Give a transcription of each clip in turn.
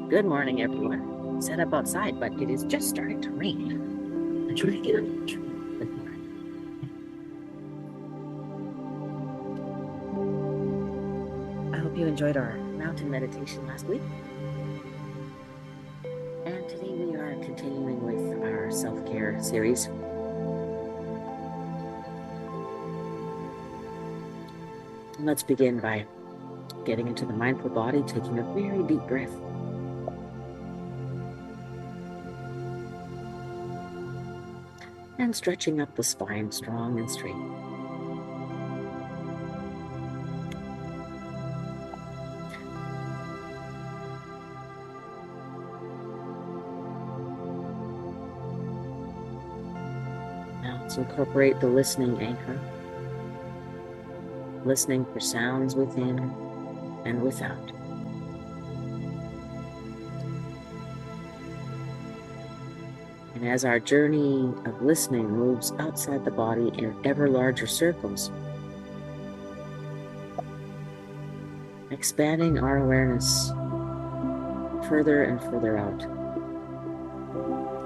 Good morning, everyone. Set up outside, but it is just starting to rain. I'm trying to get on. I hope you enjoyed our mountain meditation last week. And today we are continuing with our self-care series. Let's begin by getting into the mindful body, taking a very deep breath. And stretching up the spine strong and straight. Now let's incorporate the listening anchor. Listening for sounds within and without. And as our journey of listening moves outside the body in ever larger circles, expanding our awareness further and further out,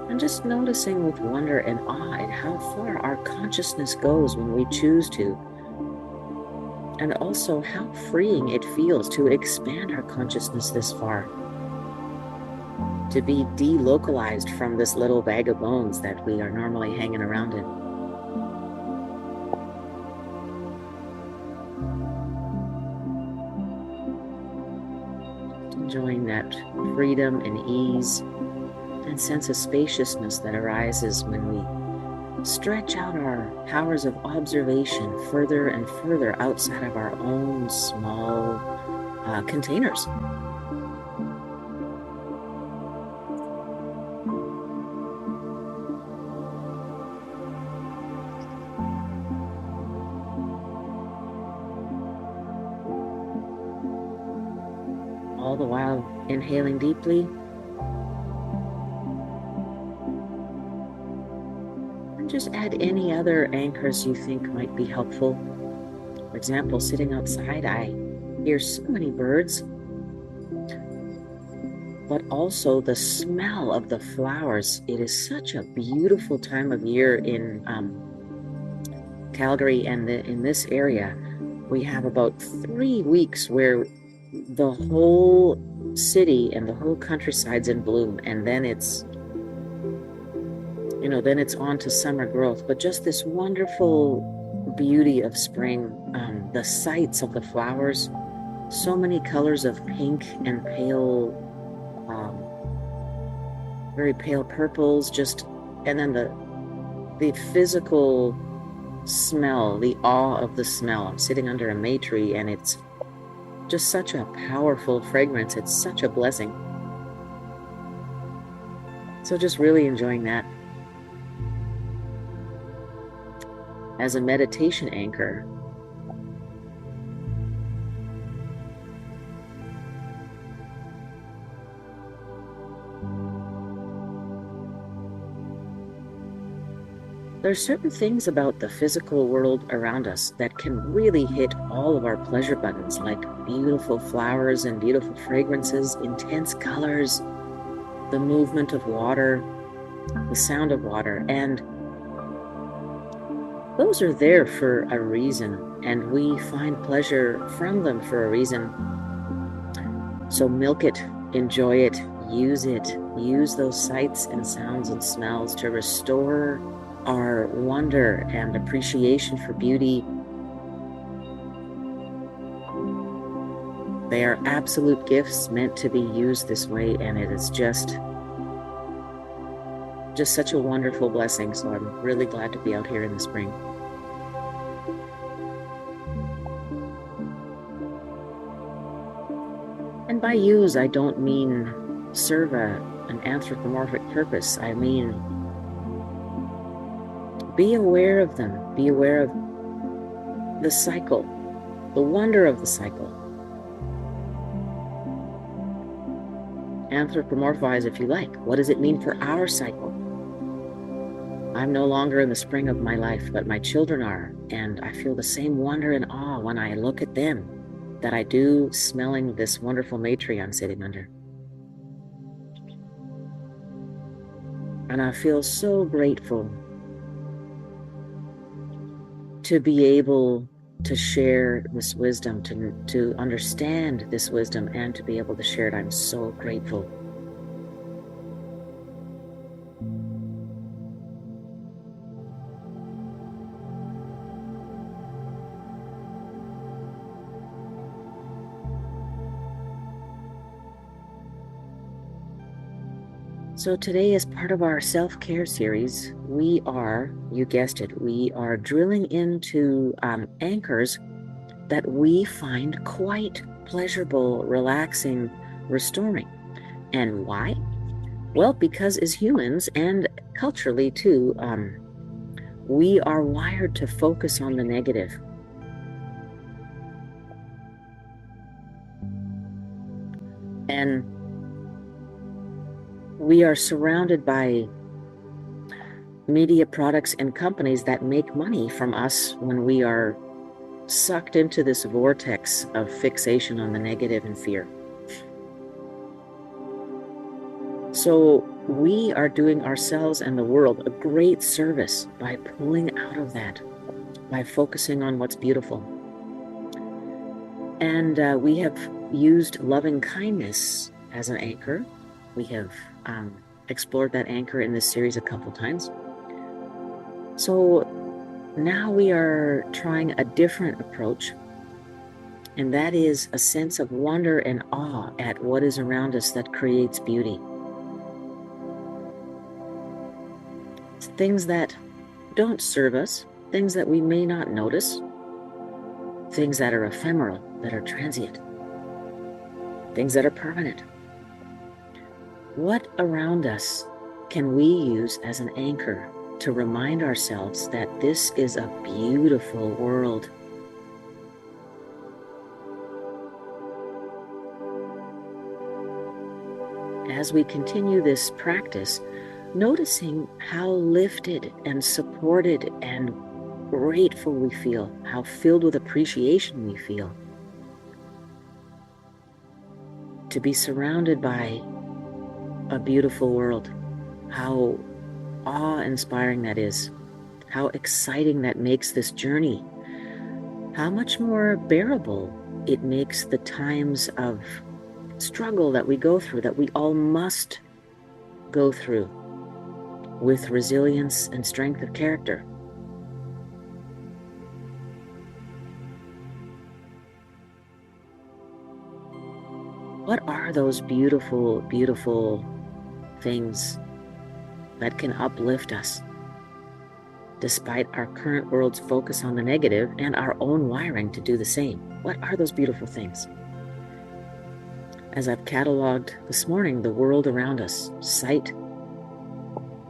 and just noticing with wonder and awe at how far our consciousness goes when we choose to, and also how freeing it feels to expand our consciousness this far, to be delocalized from this little bag of bones that we are normally hanging around in. Enjoying that freedom and ease and sense of spaciousness that arises when we stretch out our powers of observation further and further outside of our own small containers. All the while inhaling deeply and just add any other anchors you think might be helpful. For example, sitting outside, I hear so many birds, but also the smell of the flowers. It is such a beautiful time of year in Calgary, and in this area we have about 3 weeks where the whole city and the whole countryside's in bloom, and then it's on to summer growth. But just this wonderful beauty of spring, the sights of the flowers, so many colors of pink and pale, very pale purples, and then the physical smell, the awe of the smell. I'm sitting under a May tree, and it's just such a powerful fragrance. It's such a blessing. So just really enjoying that. As a meditation anchor, there are certain things about the physical world around us that can really hit all of our pleasure buttons, like beautiful flowers and beautiful fragrances, intense colors, the movement of water, the sound of water, and those are there for a reason, and we find pleasure from them for a reason. So milk it, enjoy it, use those sights and sounds and smells to restore our wonder and appreciation for beauty. They are absolute gifts meant to be used this way, and it is just such a wonderful blessing. So I'm really glad to be out here in the spring. And by use, I don't mean serve an anthropomorphic purpose. I mean, be aware of them. Be aware of the cycle, the wonder of the cycle. Anthropomorphize, if you like. What does it mean for our cycle? I'm no longer in the spring of my life, but my children are, and I feel the same wonder and awe when I look at them that I do smelling this wonderful May tree I'm sitting under. And I feel so grateful to be able to share this wisdom, to understand this wisdom, and to be able to share it. I'm so grateful. So today, as part of our self-care series, we are, you guessed it, we are drilling into anchors that we find quite pleasurable, relaxing, restoring. And why? Well, because as humans, and culturally too, we are wired to focus on the negative. And we are surrounded by media products and companies that make money from us when we are sucked into this vortex of fixation on the negative and fear. So we are doing ourselves and the world a great service by pulling out of that, by focusing on what's beautiful. And we have used loving kindness as an anchor. We have explored that anchor in this series a couple times. So now we are trying a different approach, and that is a sense of wonder and awe at what is around us that creates beauty. Things that don't serve us, things that we may not notice, things that are ephemeral, that are transient, things that are permanent. What around us can we use as an anchor to remind ourselves that this is a beautiful world? As we continue this practice, noticing how lifted and supported and grateful we feel, how filled with appreciation we feel, to be surrounded by a beautiful world, how awe-inspiring that is, how exciting that makes this journey, how much more bearable it makes the times of struggle that we go through, that we all must go through, with resilience and strength of character. What are those beautiful, beautiful things that can uplift us, despite our current world's focus on the negative and our own wiring to do the same? What are those beautiful things? As I've cataloged this morning, the world around us, sight,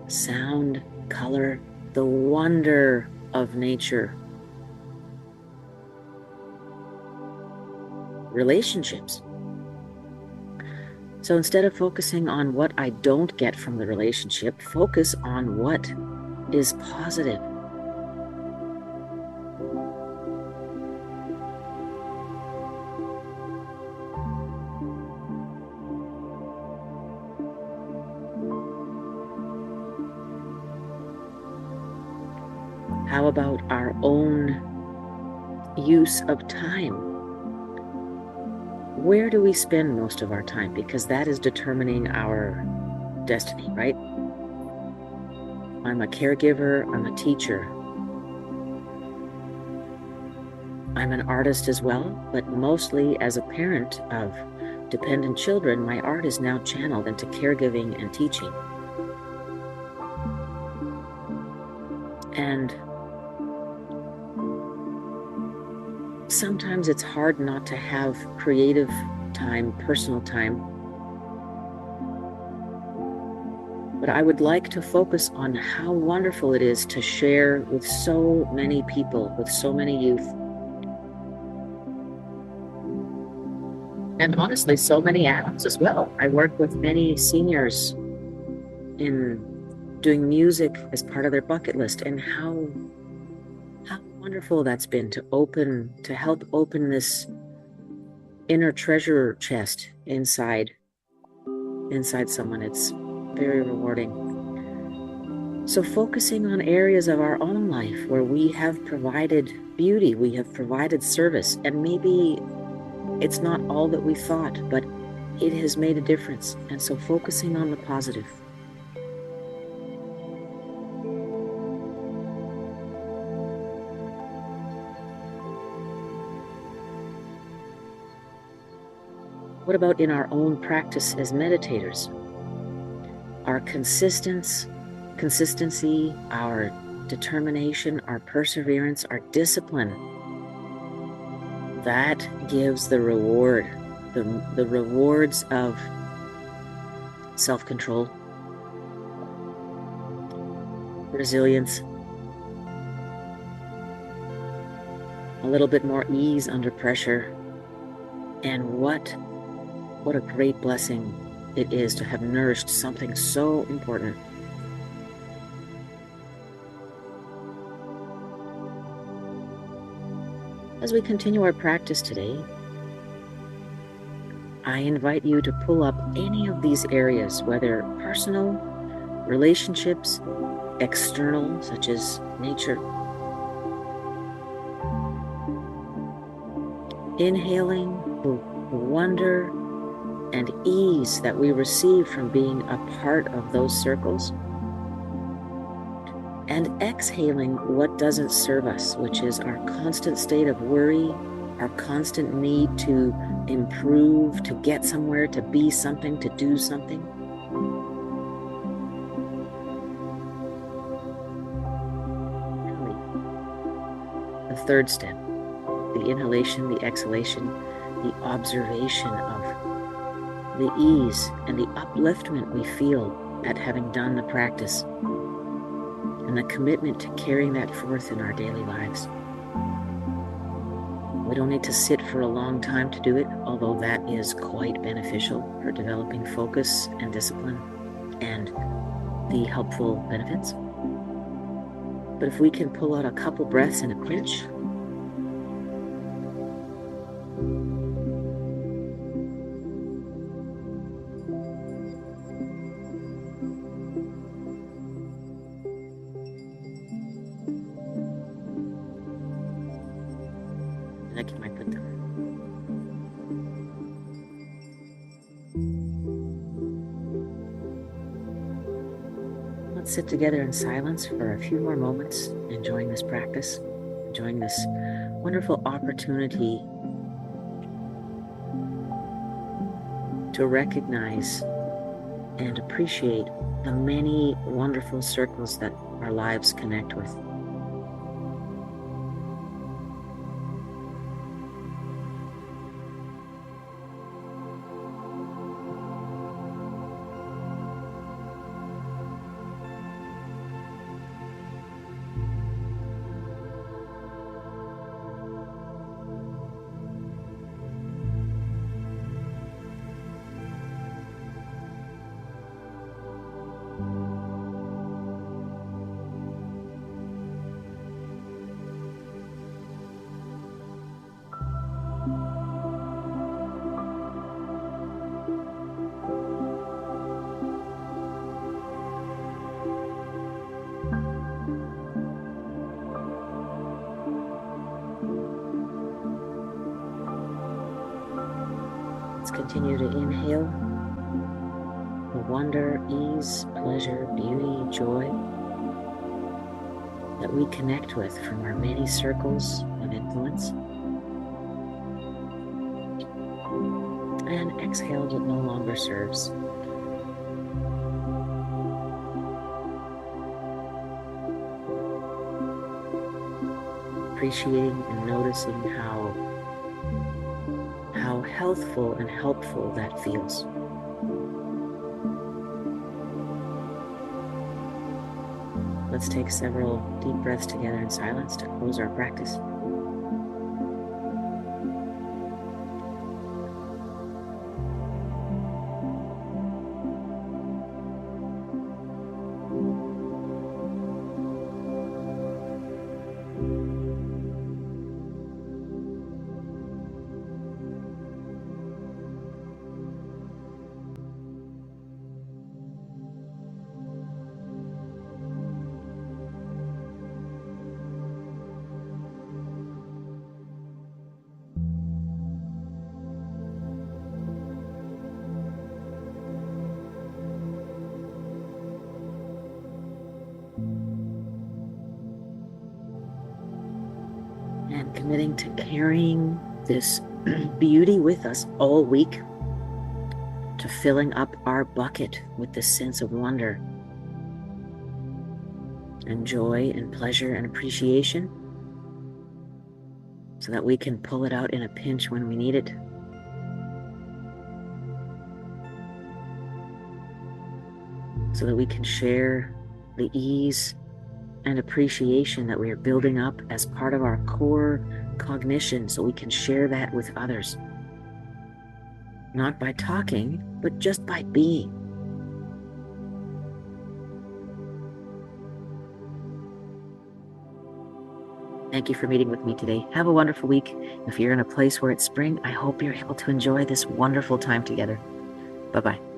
sound, color, the wonder of nature, relationships. So instead of focusing on what I don't get from the relationship, focus on what is positive. How about our own use of time? Where do we spend most of our time? Because that is determining our destiny, right? I'm a caregiver, I'm a teacher, I'm an artist as well, but mostly as a parent of dependent children, my art is now channeled into caregiving and teaching. And sometimes it's hard not to have creative time, personal time. But I would like to focus on how wonderful it is to share with so many people, with so many youth. And honestly, so many adults as well. I work with many seniors in doing music as part of their bucket list, and how wonderful that's been to help open this inner treasure chest inside someone. It's very rewarding. So focusing on areas of our own life where we have provided beauty, we have provided service, and maybe it's not all that we thought, but it has made a difference. And so focusing on the positive. What about in our own practice as meditators? Our consistency, our determination, our perseverance, our discipline, that gives the reward, the rewards of self-control, resilience, a little bit more ease under pressure. And what a great blessing it is to have nourished something so important. As we continue our practice today, I invite you to pull up any of these areas, whether personal, relationships, external, such as nature. Inhaling the wonder and ease that we receive from being a part of those circles, and exhaling what doesn't serve us, which is our constant state of worry, our constant need to improve, to get somewhere, to be something, to do something. Finally, the third step, the inhalation, the exhalation, the observation of the ease and the upliftment we feel at having done the practice, and the commitment to carrying that forth in our daily lives. We don't need to sit for a long time to do it, although that is quite beneficial for developing focus and discipline and the helpful benefits. But if we can pull out a couple breaths in a pinch, like you might put them. Let's sit together in silence for a few more moments, enjoying this practice, enjoying this wonderful opportunity to recognize and appreciate the many wonderful circles that our lives connect with. Let's continue to inhale the wonder, ease, pleasure, beauty, joy that we connect with from our many circles of influence. And exhale what no longer serves. Appreciating and noticing how healthful and helpful that feels. Let's take several deep breaths together in silence to close our practice. committing to carrying this beauty with us all week, to filling up our bucket with this sense of wonder and joy and pleasure and appreciation, so that we can pull it out in a pinch when we need it. So that we can share the ease and appreciation that we are building up as part of our core cognition, so we can share that with others. Not by talking, but just by being. Thank you for meeting with me today. Have a wonderful week. If you're in a place where it's spring, I hope you're able to enjoy this wonderful time together. Bye-bye.